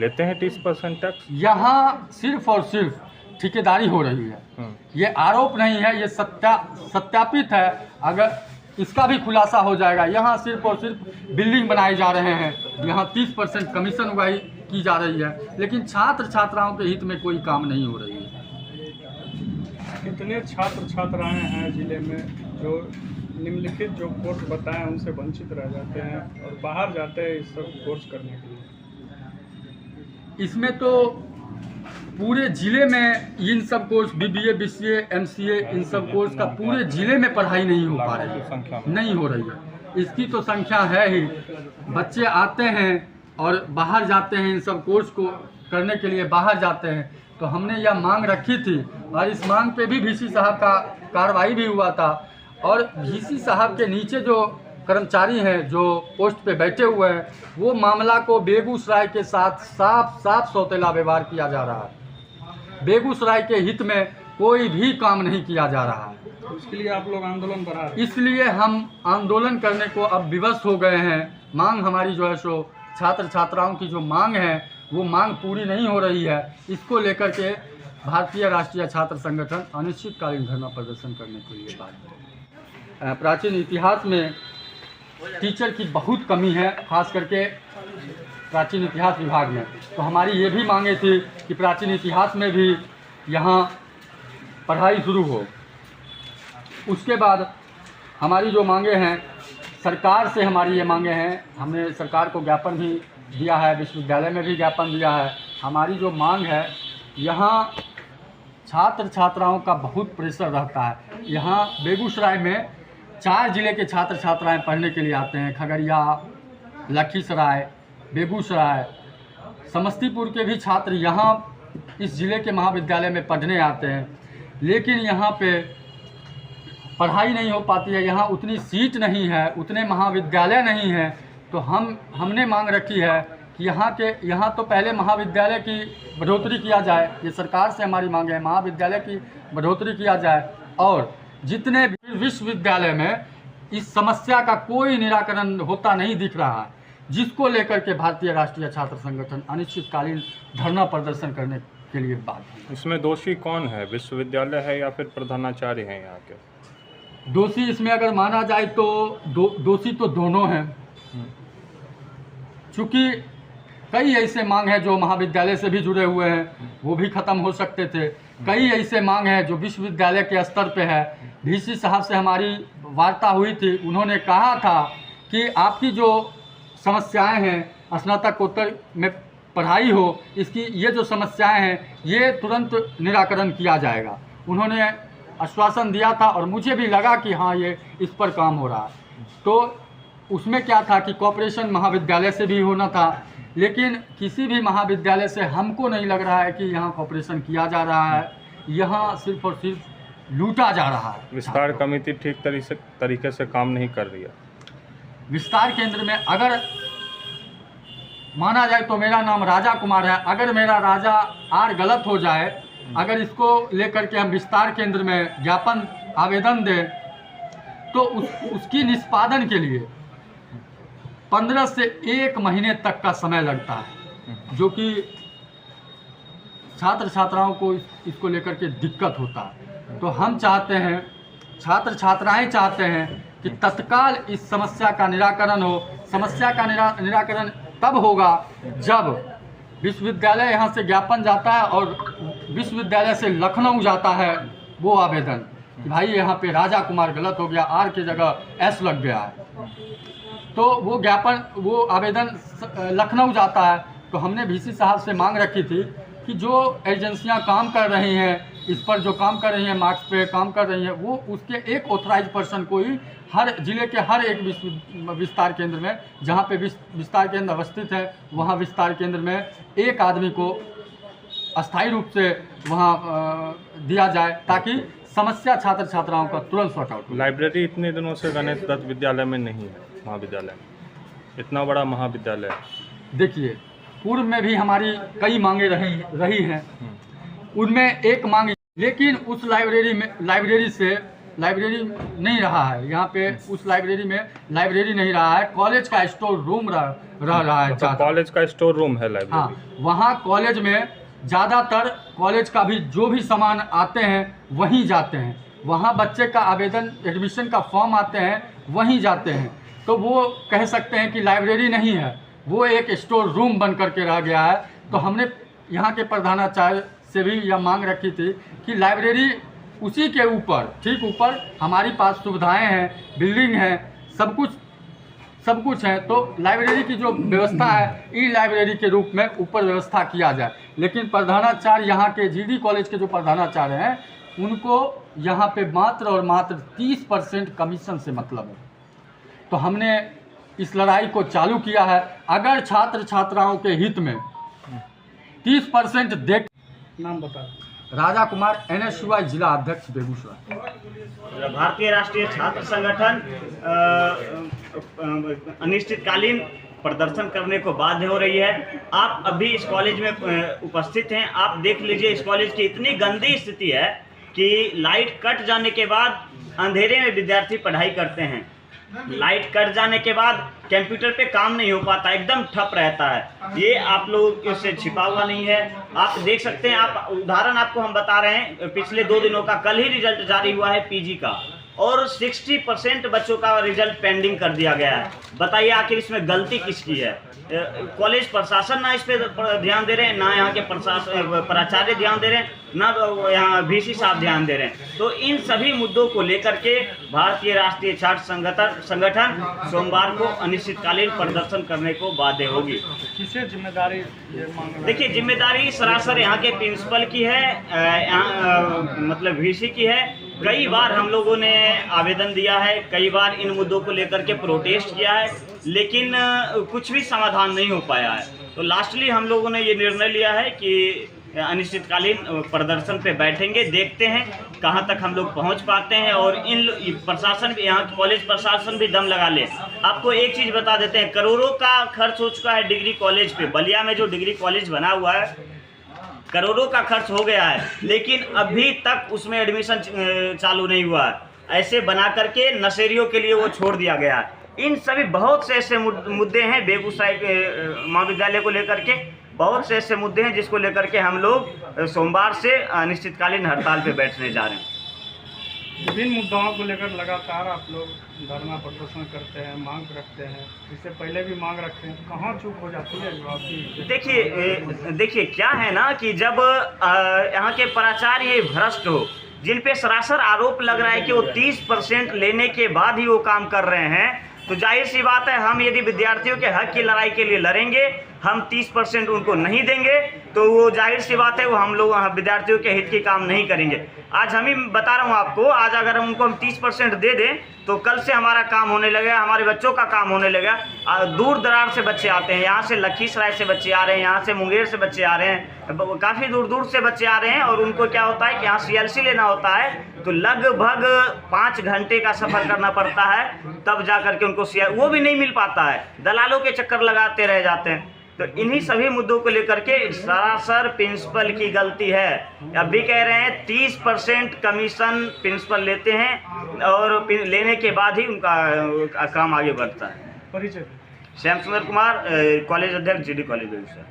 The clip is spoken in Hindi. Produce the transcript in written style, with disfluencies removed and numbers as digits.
लेते हैं 30% टैक्स। यहाँ सिर्फ और सिर्फ ठेकेदारी हो रही है। ये आरोप नहीं है, ये सत्यापित है। अगर इसका भी खुलासा हो जाएगा, यहाँ सिर्फ और सिर्फ बिल्डिंग बनाए जा रहे हैं, यहाँ 30% कमीशन उगाही की जा रही है, लेकिन छात्र छात्राओं के हित में कोई काम नहीं हो रही है। कितने छात्र छात्राएं हैं जिले में जो निम्नलिखित जो कोर्स बताएं उनसे वंचित रह जाते हैं और बाहर जाते हैं इस सब कोर्स करने के लिए? इसमें तो पूरे जिले में इन सब कोर्स BBA BCA MCA इन सब कोर्स का पूरे जिले में पढ़ाई नहीं हो पा रही है, नहीं हो रही है। इसकी तो संख्या है ही, बच्चे आते हैं और बाहर जाते हैं, इन सब कोर्स को करने के लिए बाहर जाते हैं। तो हमने यह मांग रखी थी और इस मांग पे भी VC साहब का कार्रवाई भी हुआ था। और VC साहब के नीचे जो कर्मचारी हैं जो पोस्ट पे बैठे हुए हैं, वो मामला को बेगूसराय के साथ साफ सौतेला व्यवहार किया जा रहा है। बेगूसराय के हित में कोई भी काम नहीं किया जा रहा है। इसके लिए आप लोग आंदोलन बढ़ा रहे हैं? इसलिए हम आंदोलन करने को अब विवश हो गए हैं। मांग हमारी जो है सो छात्र छात्राओं की जो मांग है वो मांग पूरी नहीं हो रही है। इसको लेकर के भारतीय राष्ट्रीय छात्र संगठन अनिश्चितकालीन धरना प्रदर्शन करने के लिए बाध्य। प्राचीन इतिहास में टीचर की बहुत कमी है, खास करके प्राचीन इतिहास विभाग में। तो हमारी ये भी मांगे थी कि प्राचीन इतिहास में भी यहाँ पढ़ाई शुरू हो। उसके बाद हमारी जो मांगे हैं, सरकार से हमारी ये मांगे हैं, हमने सरकार को ज्ञापन भी दिया है, विश्वविद्यालय में भी ज्ञापन दिया है। हमारी जो मांग है, यहाँ छात्र छात्राओं का बहुत प्रेशर रहता है। यहाँ बेगूसराय में 4 जिले के छात्र छात्राएं पढ़ने के लिए आते हैं, खगड़िया, लखीसराय, बेगूसराय, समस्तीपुर के भी छात्र यहाँ इस ज़िले के महाविद्यालय में पढ़ने आते हैं, लेकिन यहाँ पे पढ़ाई नहीं हो पाती है। यहाँ उतनी सीट नहीं है, उतने महाविद्यालय नहीं हैं। तो हमने मांग रखी है कि यहाँ तो पहले महाविद्यालय की बढ़ोतरी किया जाए। ये सरकार से हमारी मांग है, महाविद्यालय की बढ़ोतरी किया जाए। और जितने भी विश्वविद्यालय में इस समस्या का कोई निराकरण होता नहीं दिख रहा है, जिसको लेकर के भारतीय राष्ट्रीय छात्र संगठन अनिश्चितकालीन धरना प्रदर्शन करने के लिए बाध्य है। इसमें दोषी कौन है, विश्वविद्यालय है या फिर प्रधानाचार्य हैं यहाँ के? दोषी इसमें अगर माना जाए तो दोषी तो दोनों हैं, चूँकि कई ऐसे मांग हैं जो महाविद्यालय से भी जुड़े हुए हैं, वो भी ख़त्म हो सकते थे। कई ऐसे मांग हैं जो विश्वविद्यालय के स्तर पे है। VC साहब से हमारी वार्ता हुई थी, उन्होंने कहा था कि आपकी जो समस्याएं हैं, स्नातकोत्तर में पढ़ाई हो, इसकी ये जो समस्याएं हैं ये तुरंत निराकरण किया जाएगा। उन्होंने आश्वासन दिया था और मुझे भी लगा कि हाँ, ये इस पर काम हो रहा है। तो उसमें क्या था कि कॉपरेशन महाविद्यालय से भी होना था, लेकिन किसी भी महाविद्यालय से हमको नहीं लग रहा है कि यहाँ कॉपरेशन किया जा रहा है। यहाँ सिर्फ और सिर्फ लूटा जा रहा है। विस्तार कमेटी ठीक तरीके से काम नहीं कर रही है। विस्तार केंद्र में अगर माना जाए तो मेरा नाम राजा कुमार है। अगर मेरा राजा आर गलत हो जाए, अगर इसको लेकर के हम विस्तार केंद्र में ज्ञापन आवेदन दें तो उसकी निष्पादन के लिए 15 से 1 महीने तक का समय लगता है, जो कि छात्र छात्राओं को इसको लेकर के दिक्कत होता है। तो हम चाहते हैं, छात्र छात्राएं चाहते हैं कि तत्काल इस समस्या का निराकरण हो। समस्या का निराकरण तब होगा जब विश्वविद्यालय यहाँ से ज्ञापन जाता है और विश्वविद्यालय से लखनऊ जाता है वो आवेदन कि भाई यहाँ पे राजा कुमार गलत हो गया, आर की जगह एस लग गया है। तो वो ज्ञापन, वो आवेदन लखनऊ जाता है। तो हमने VC साहब से मांग रखी थी कि जो एजेंसियां काम कर रही हैं, इस पर जो काम कर रही हैं, मार्क्स पे काम कर रही हैं, वो उसके एक ऑथराइज पर्सन को ही हर जिले के हर एक विस्तार केंद्र में, जहाँ पे विस्तार केंद्र अवस्थित है, वहाँ विस्तार केंद्र में एक आदमी को अस्थायी रूप से वहाँ दिया जाए, ताकि समस्या छात्र छात्राओं का तुरंत सॉर्ट आउट हो। लाइब्रेरी इतने दिनों से गणेश दत्त विद्यालय में नहीं है, महाविद्यालय में, इतना बड़ा महाविद्यालय है। देखिए, पूर्व में भी हमारी कई मांगे रही हैं, उनमें एक मांग, लेकिन उस लाइब्रेरी से लाइब्रेरी नहीं रहा है, यहाँ पे उस लाइब्रेरी में लाइब्रेरी नहीं रहा है, कॉलेज का स्टोर रूम रह रहा है। मतलब कॉलेज का स्टोर रूम है लाइब्रेरी। हाँ, वहाँ कॉलेज में ज़्यादातर कॉलेज का भी जो भी सामान आते हैं वहीं जाते हैं, वहाँ बच्चे का आवेदन एडमिशन का फॉर्म आते हैं वहीं जाते हैं। तो वो कह सकते हैं कि लाइब्रेरी नहीं है, वो एक स्टोर रूम बन करके रह गया है। तो हमने यहाँ के प्रधानाचार्य से भी यह मांग रखी थी कि लाइब्रेरी उसी के ऊपर, ठीक ऊपर हमारे पास सुविधाएं हैं, बिल्डिंग है, सब कुछ है। तो लाइब्रेरी की जो व्यवस्था है ई लाइब्रेरी के रूप में ऊपर व्यवस्था किया जाए। लेकिन प्रधानाचार्य यहाँ के जीडी कॉलेज के जो प्रधानाचार्य हैं उनको यहाँ पे मात्र और मात्र 30% कमीशन से मतलब है। तो हमने इस लड़ाई को चालू किया है। अगर छात्र छात्राओं के हित में 30% दे। नाम बता। राजा कुमार, NSUI जिला अध्यक्ष बेगूसराय। भारतीय राष्ट्रीय छात्र संगठन अनिश्चितकालीन प्रदर्शन करने को बाध्य हो रही है। आप अभी इस कॉलेज में उपस्थित हैं, आप देख लीजिए इस कॉलेज की इतनी गंदी स्थिति है कि लाइट कट जाने के बाद अंधेरे में विद्यार्थी पढ़ाई करते हैं। लाइट कट जाने के बाद कंप्यूटर पे काम नहीं हो पाता, एकदम ठप रहता है। ये आप लोग से छिपा हुआ नहीं है, आप देख सकते हैं। आप उदाहरण आपको हम बता रहे हैं, पिछले 2 दिनों का कल ही रिजल्ट जारी हुआ है पीजी का, और 60% बच्चों का रिजल्ट पेंडिंग कर दिया गया है। बताइए आखिर इसमें गलती किसकी है? कॉलेज प्रशासन ना इस पे ध्यान दे रहे हैं, ना यहाँ के प्राचार्य ध्यान दे रहे हैं, ना यहाँ VC साहब ध्यान दे रहे हैं। तो इन सभी मुद्दों को लेकर के भारतीय राष्ट्रीय छात्र संगठन सोमवार को अनिश्चितकालीन प्रदर्शन करने को बाध्य होगी। किसे जिम्मेदारी ये मांग? देखिए, जिम्मेदारी सरासर यहाँ के प्रिंसिपल की है, मतलब VC की है। कई बार हम लोगों ने आवेदन दिया है, कई बार इन मुद्दों को लेकर के प्रोटेस्ट किया है, लेकिन कुछ भी समाधान नहीं हो पाया है। तो लास्टली हम लोगों ने ये निर्णय लिया है कि अनिश्चितकालीन प्रदर्शन पे बैठेंगे, देखते हैं कहाँ तक हम लोग पहुँच पाते हैं। और इन प्रशासन भी, यहाँ कॉलेज प्रशासन भी दम लगा ले। आपको एक चीज़ बता देते हैं, करोड़ों का खर्च हो चुका है डिग्री कॉलेज पे। बलिया में जो डिग्री कॉलेज बना हुआ है, करोड़ों का खर्च हो गया है, लेकिन अभी तक उसमें एडमिशन चालू नहीं हुआ है। ऐसे बना करके नशेरियों के लिए वो छोड़ दिया गया है। इन सभी बहुत से ऐसे मुद्दे हैं बेगूसराय के महाविद्यालय को लेकर के, बहुत से ऐसे मुद्दे हैं जिसको लेकर के हम लोग सोमवार से अनिश्चितकालीन हड़ताल पे बैठने जा रहे हैं। विभिन्न मुद्दाओं को लेकर लगातार आप लोग धरना प्रदर्शन करते हैं, मांग रखते हैं, इससे पहले भी मांग रखते हैं, कहाँ चूक हो जाती है जवाब की? देखिए क्या है ना कि जब यहाँ के प्राचार्य भ्रष्ट हो, जिन पे सरासर आरोप लग रहा है कि वो 30% लेने के बाद ही वो काम कर रहे हैं, तो जाहिर सी बात है हम यदि विद्यार्थियों के हक की लड़ाई के लिए लड़ेंगे, हम 30% उनको नहीं देंगे, तो वो जाहिर सी बात है वो हम लोग विद्यार्थियों के हित की काम नहीं करेंगे। आज हम ही बता रहा हूँ आपको, आज अगर हम उनको 30% दे दें तो कल से हमारा काम होने लगेगा, हमारे बच्चों का काम होने लगेगा। दूर दरार से बच्चे आते हैं, यहाँ से लखीसराय से बच्चे आ रहे हैं, यहाँ से मुंगेर से बच्चे आ रहे हैं, काफ़ी दूर दूर से बच्चे आ रहे हैं। और उनको क्या होता है कि यहाँ CLC लेना होता है, तो लगभग 5 घंटे का सफ़र करना पड़ता है, तब जा करके उनको वो भी नहीं मिल पाता है, दलालों के चक्कर लगाते रह जाते हैं। तो इन्हीं सभी मुद्दों को लेकर के सरासर प्रिंसिपल की गलती है। अभी कह रहे हैं 30% कमीशन प्रिंसिपल लेते हैं और लेने के बाद ही उनका काम आगे बढ़ता है। परिचय? श्याम सुंदर कुमार, कॉलेज अध्यक्ष, GD कॉलेज बेगूसराय।